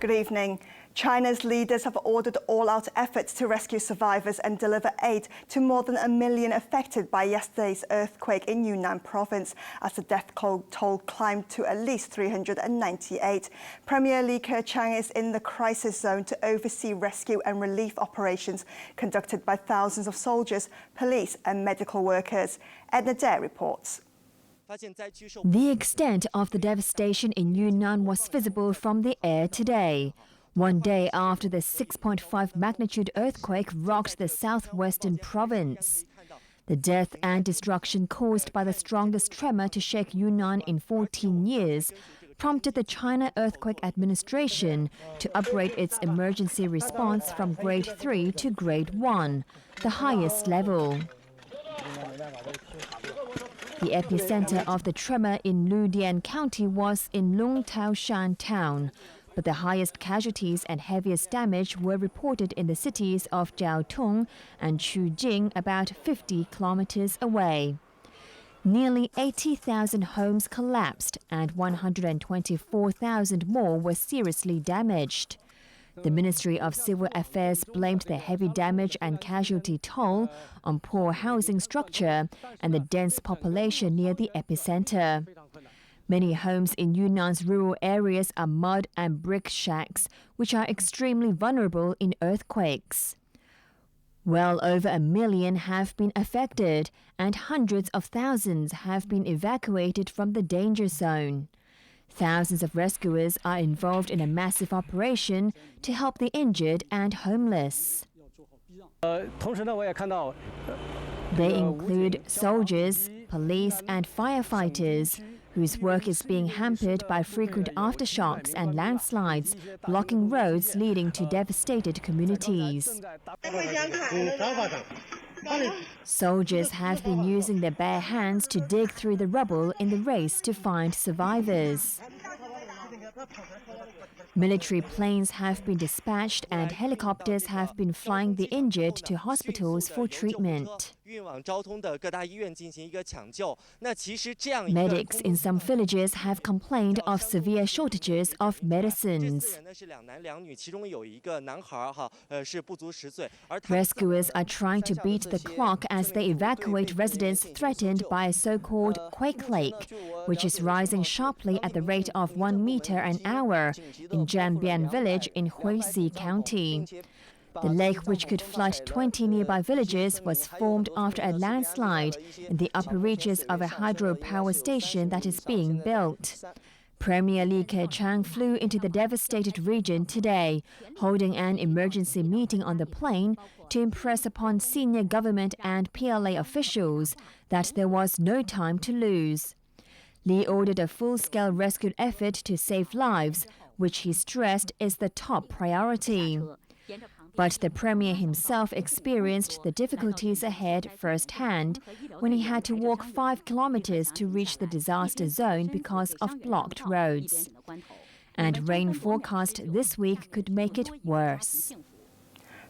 Good evening. China's leaders have ordered all-out efforts to rescue survivors and deliver aid to more than 1 million affected by yesterday's earthquake in Yunnan province, as the death toll climbed to at least 398. Premier Li Keqiang is in the crisis zone to oversee rescue and relief operations conducted by thousands of soldiers, police and medical workers. Edna Dare reports. The extent of the devastation in Yunnan was visible from the air today, one day after the 6.5 magnitude earthquake rocked the southwestern province. The death and destruction caused by the strongest tremor to shake Yunnan in 14 years prompted the China Earthquake Administration to upgrade its emergency response from Grade 3 to Grade 1, the highest level. The epicenter of the tremor in Ludian County was in Leung town, but the highest casualties and heaviest damage were reported in the cities of Jiaotong and Chujing, about 50 kilometers away. Nearly 80,000 homes collapsed and 124,000 more were seriously damaged. The Ministry of Civil Affairs blamed the heavy damage and casualty toll on poor housing structure and the dense population near the epicenter. Many homes in Yunnan's rural areas are mud and brick shacks, which are extremely vulnerable in earthquakes. Well over 1 million have been affected, and hundreds of thousands have been evacuated from the danger zone. Thousands of rescuers are involved in a massive operation to help the injured and homeless. They include soldiers, police and firefighters, whose work is being hampered by frequent aftershocks and landslides, blocking roads leading to devastated communities. Soldiers have been using their bare hands to dig through the rubble in the race to find survivors. Military planes have been dispatched and helicopters have been flying the injured to hospitals for treatment. Medics in some villages have complained of severe shortages of medicines. Rescuers are trying to beat the clock as they evacuate residents threatened by a so-called quake lake, which is rising sharply at the rate of 1 meter an hour in Jianbian village in Huisi County. The lake, which could flood 20 nearby villages, was formed after a landslide in the upper reaches of a hydropower station that is being built. Premier Li Keqiang flew into the devastated region today, holding an emergency meeting on the plane to impress upon senior government and PLA officials that there was no time to lose. Li ordered a full-scale rescue effort to save lives, which he stressed is the top priority. But the premier himself experienced the difficulties ahead firsthand when he had to walk 5 kilometers to reach the disaster zone because of blocked roads. And rain forecast this week could make it worse.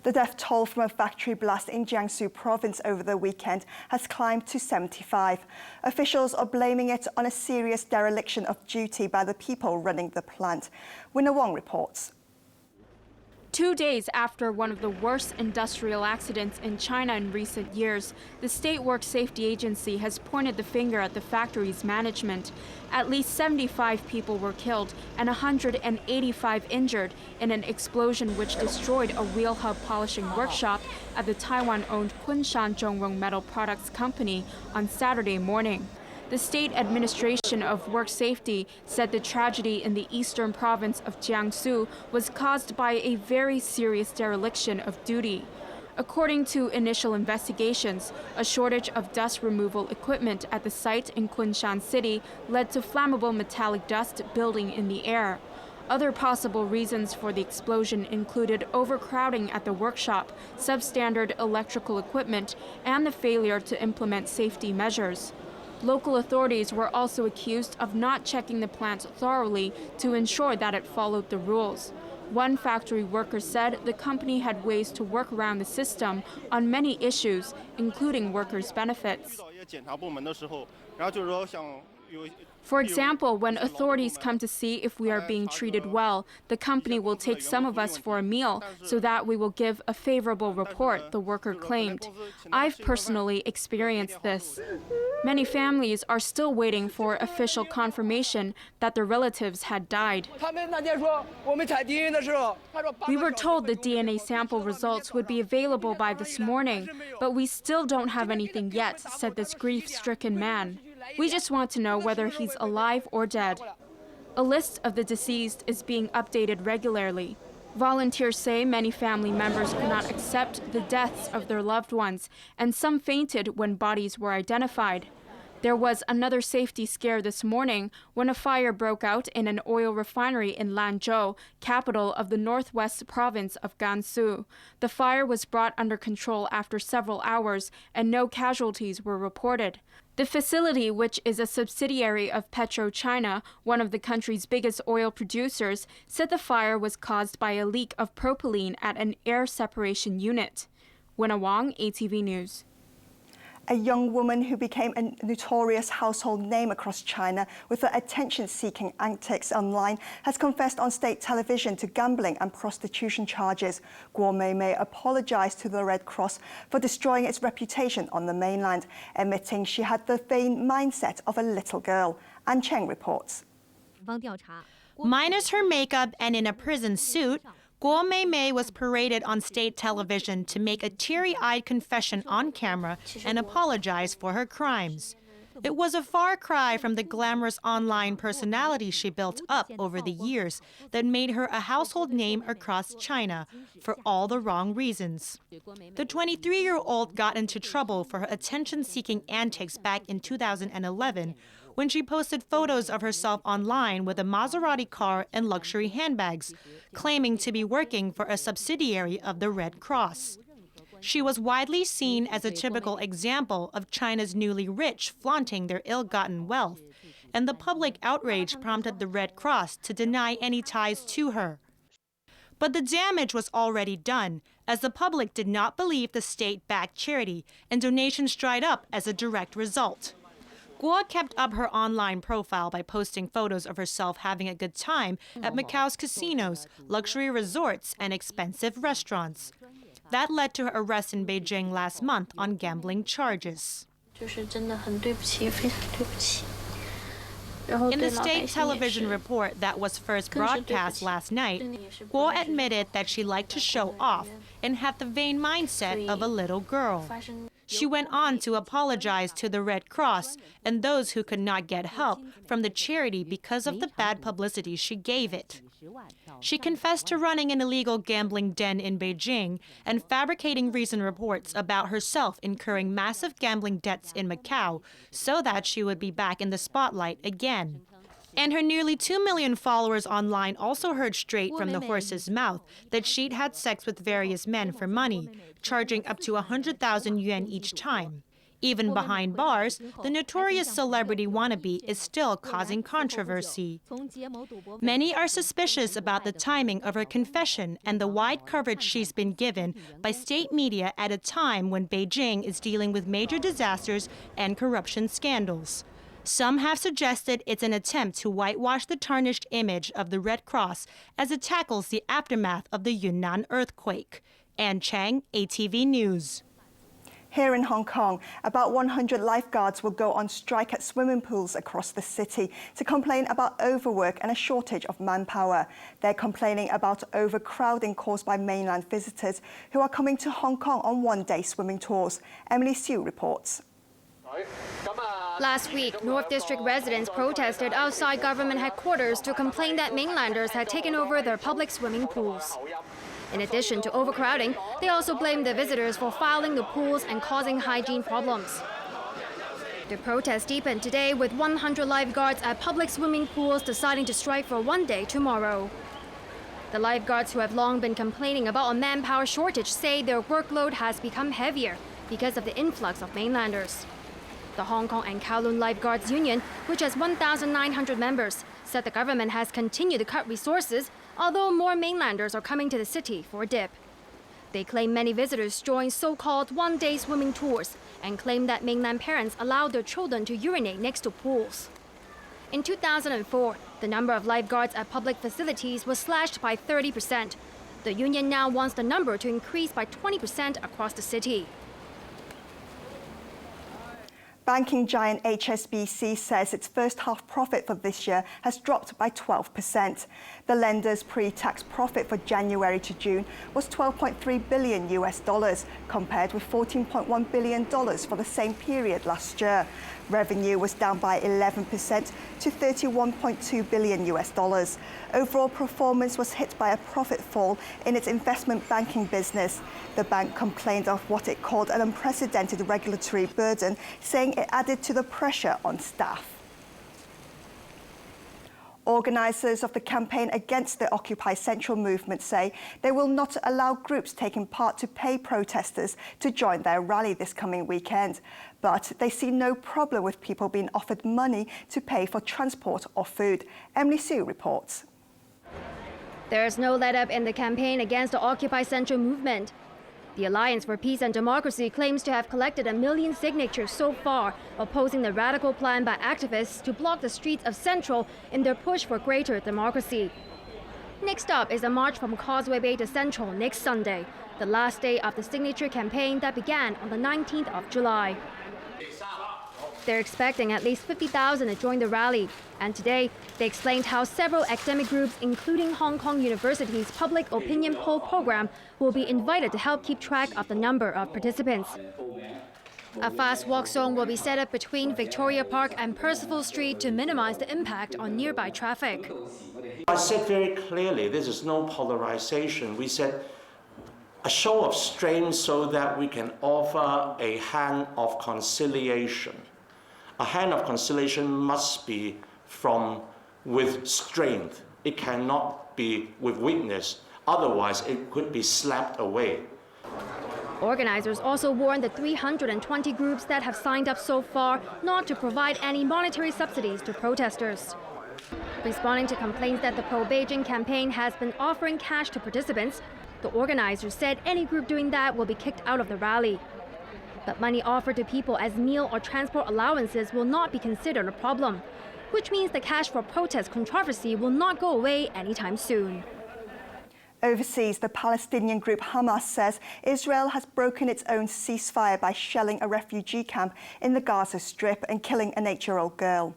The death toll from a factory blast in Jiangsu province over the weekend has climbed to 75. Officials are blaming it on a serious dereliction of duty by the people running the plant. Winner Wong reports. 2 days after one of the worst industrial accidents in China in recent years, the State Work Safety Agency has pointed the finger at the factory's management. At least 75 people were killed and 185 injured in an explosion which destroyed a wheel hub polishing workshop at the Taiwan-owned Kunshan Zhongrong Metal Products Company on Saturday morning. The State Administration of Work Safety said the tragedy in the eastern province of Jiangsu was caused by a very serious dereliction of duty. According to initial investigations, a shortage of dust removal equipment at the site in Kunshan City led to flammable metallic dust building in the air. Other possible reasons for the explosion included overcrowding at the workshop, substandard electrical equipment, and the failure to implement safety measures. Local authorities were also accused of not checking the plant thoroughly to ensure that it followed the rules. One factory worker said the company had ways to work around the system on many issues, including workers' benefits. For example, when authorities come to see if we are being treated well, the company will take some of us for a meal so that we will give a favorable report, the worker claimed. I've personally experienced this. Many families are still waiting for official confirmation that their relatives had died. We were told the DNA sample results would be available by this morning, but we still don't have anything yet, said this grief-stricken man. We just want to know whether he's alive or dead. A list of the deceased is being updated regularly. Volunteers say many family members could not accept the deaths of their loved ones, and some fainted when bodies were identified. There was another safety scare this morning when a fire broke out in an oil refinery in Lanzhou, capital of the northwest province of Gansu. The fire was brought under control after several hours, and no casualties were reported. The facility, which is a subsidiary of PetroChina, one of the country's biggest oil producers, said the fire was caused by a leak of propylene at an air separation unit. Winna Wong, ATV News. A young woman who became a notorious household name across China with her attention-seeking antics online has confessed on state television to gambling and prostitution charges. Guo Meimei apologized to the Red Cross for destroying its reputation on the mainland, admitting she had the vain mindset of a little girl. An Cheng reports. Minus her makeup and in a prison suit, Guo Meimei was paraded on state television to make a teary-eyed confession on camera and apologize for her crimes. It was a far cry from the glamorous online personality she built up over the years that made her a household name across China for all the wrong reasons. The 23-year-old got into trouble for her attention-seeking antics back in 2011 when she posted photos of herself online with a Maserati car and luxury handbags, claiming to be working for a subsidiary of the Red Cross. She was widely seen as a typical example of China's newly rich flaunting their ill-gotten wealth, and the public outrage prompted the Red Cross to deny any ties to her. But the damage was already done, as the public did not believe the state-backed charity, and donations dried up as a direct result. Guo kept up her online profile by posting photos of herself having a good time at Macau's casinos, luxury resorts, and expensive restaurants. That led to her arrest in Beijing last month on gambling charges. In the state television report that was first broadcast last night, Guo admitted that she liked to show off and had the vain mindset of a little girl. She went on to apologize to the Red Cross and those who could not get help from the charity because of the bad publicity she gave it. She confessed to running an illegal gambling den in Beijing and fabricating recent reports about herself incurring massive gambling debts in Macau so that she would be back in the spotlight again. And her nearly 2 million followers online also heard straight from the horse's mouth that she'd had sex with various men for money, charging up to 100,000 yuan each time. Even behind bars, the notorious celebrity wannabe is still causing controversy. Many are suspicious about the timing of her confession and the wide coverage she's been given by state media at a time when Beijing is dealing with major disasters and corruption scandals. Some have suggested it's an attempt to whitewash the tarnished image of the Red Cross as it tackles the aftermath of the Yunnan earthquake. An Cheng, ATV News. Here in Hong Kong, about 100 lifeguards will go on strike at swimming pools across the city to complain about overwork and a shortage of manpower. They're complaining about overcrowding caused by mainland visitors who are coming to Hong Kong on one-day swimming tours. Emily Siu reports. Last week, North District residents protested outside government headquarters to complain that mainlanders had taken over their public swimming pools. In addition to overcrowding, they also blamed the visitors for fouling the pools and causing hygiene problems. The protest deepened today with 100 lifeguards at public swimming pools deciding to strike for one day tomorrow. The lifeguards who have long been complaining about a manpower shortage say their workload has become heavier because of the influx of mainlanders. The Hong Kong and Kowloon Lifeguards Union, which has 1,900 members, said the government has continued to cut resources, although more mainlanders are coming to the city for a dip. They claim many visitors join so-called one-day swimming tours and claim that mainland parents allow their children to urinate next to pools. In 2004, the number of lifeguards at public facilities was slashed by 30%. The union now wants the number to increase by 20% across the city. Banking giant HSBC says its first half profit for this year has dropped by 12%. The lender's pre-tax profit for January to June was $12.3 billion compared with $14.1 billion for the same period last year. Revenue was down by 11% to $31.2 billion. Overall performance was hit by a profit fall in its investment banking business. The bank complained of what it called an unprecedented regulatory burden, saying it added to the pressure on staff. Organisers of the campaign against the Occupy Central movement say they will not allow groups taking part to pay protesters to join their rally this coming weekend. But they see no problem with people being offered money to pay for transport or food. Emily Sue reports. There is no let-up in the campaign against the Occupy Central movement. The Alliance for Peace and Democracy claims to have collected 1 million signatures so far, opposing the radical plan by activists to block the streets of Central in their push for greater democracy. Next up is a march from Causeway Bay to Central next Sunday, the last day of the signature campaign that began on the 19th of July. They're expecting at least 50,000 to join the rally. And today, they explained how several academic groups, including Hong Kong University's Public Opinion Poll program, will be invited to help keep track of the number of participants. A fast walk zone will be set up between Victoria Park and Percival Street to minimize the impact on nearby traffic. I said very clearly, this is no polarization. We said a show of strength so that we can offer a hand of conciliation. A hand of conciliation must be with strength. It cannot be with weakness. Otherwise, it could be slapped away. Organizers also warned the 320 groups that have signed up so far not to provide any monetary subsidies to protesters. Responding to complaints that the pro-Beijing campaign has been offering cash to participants, the organizers said any group doing that will be kicked out of the rally. But money offered to people as meal or transport allowances will not be considered a problem, which means the cash for protest controversy will not go away anytime soon. Overseas, the Palestinian group Hamas says Israel has broken its own ceasefire by shelling a refugee camp in the Gaza Strip and killing an 8-year-old girl.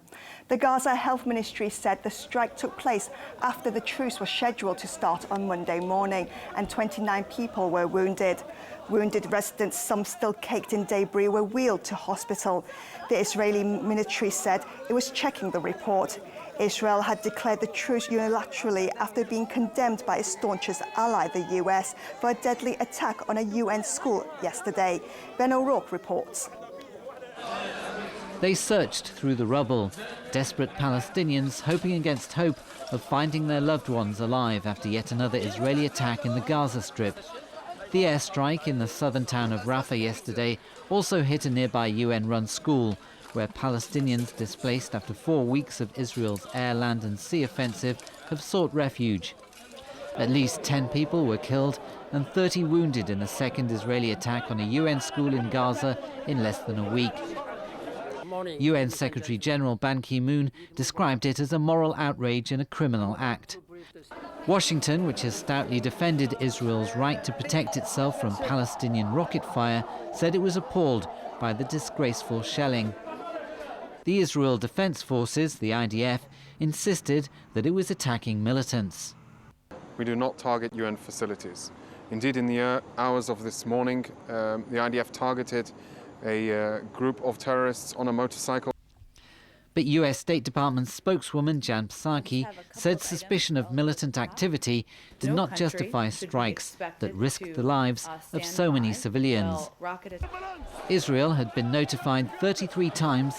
The Gaza Health Ministry said the strike took place after the truce was scheduled to start on Monday morning, and 29 people were wounded. Wounded residents, some still caked in debris, were wheeled to hospital. The Israeli military said it was checking the report. Israel had declared the truce unilaterally after being condemned by its staunchest ally, the US, for a deadly attack on a UN school yesterday. Ben O'Rourke reports. They searched through the rubble, desperate Palestinians hoping against hope of finding their loved ones alive after yet another Israeli attack in the Gaza Strip. The airstrike in the southern town of Rafah yesterday also hit a nearby UN-run school, where Palestinians displaced after 4 weeks of Israel's air, land and sea offensive have sought refuge. At least 10 people were killed and 30 wounded in the second Israeli attack on a UN school in Gaza in less than a week. UN Secretary-General Ban Ki-moon described it as a moral outrage and a criminal act. Washington, which has stoutly defended Israel's right to protect itself from Palestinian rocket fire, said it was appalled by the disgraceful shelling. The Israel Defense Forces, the IDF, insisted that it was attacking militants. We do not target UN facilities. Indeed, in the hours of this morning, the IDF targeted a group of terrorists on a motorcycle. But US State Department spokeswoman Jan Psaki said suspicion of militant activity did not justify strikes that risked the lives of so many civilians. Israel had been notified 33 times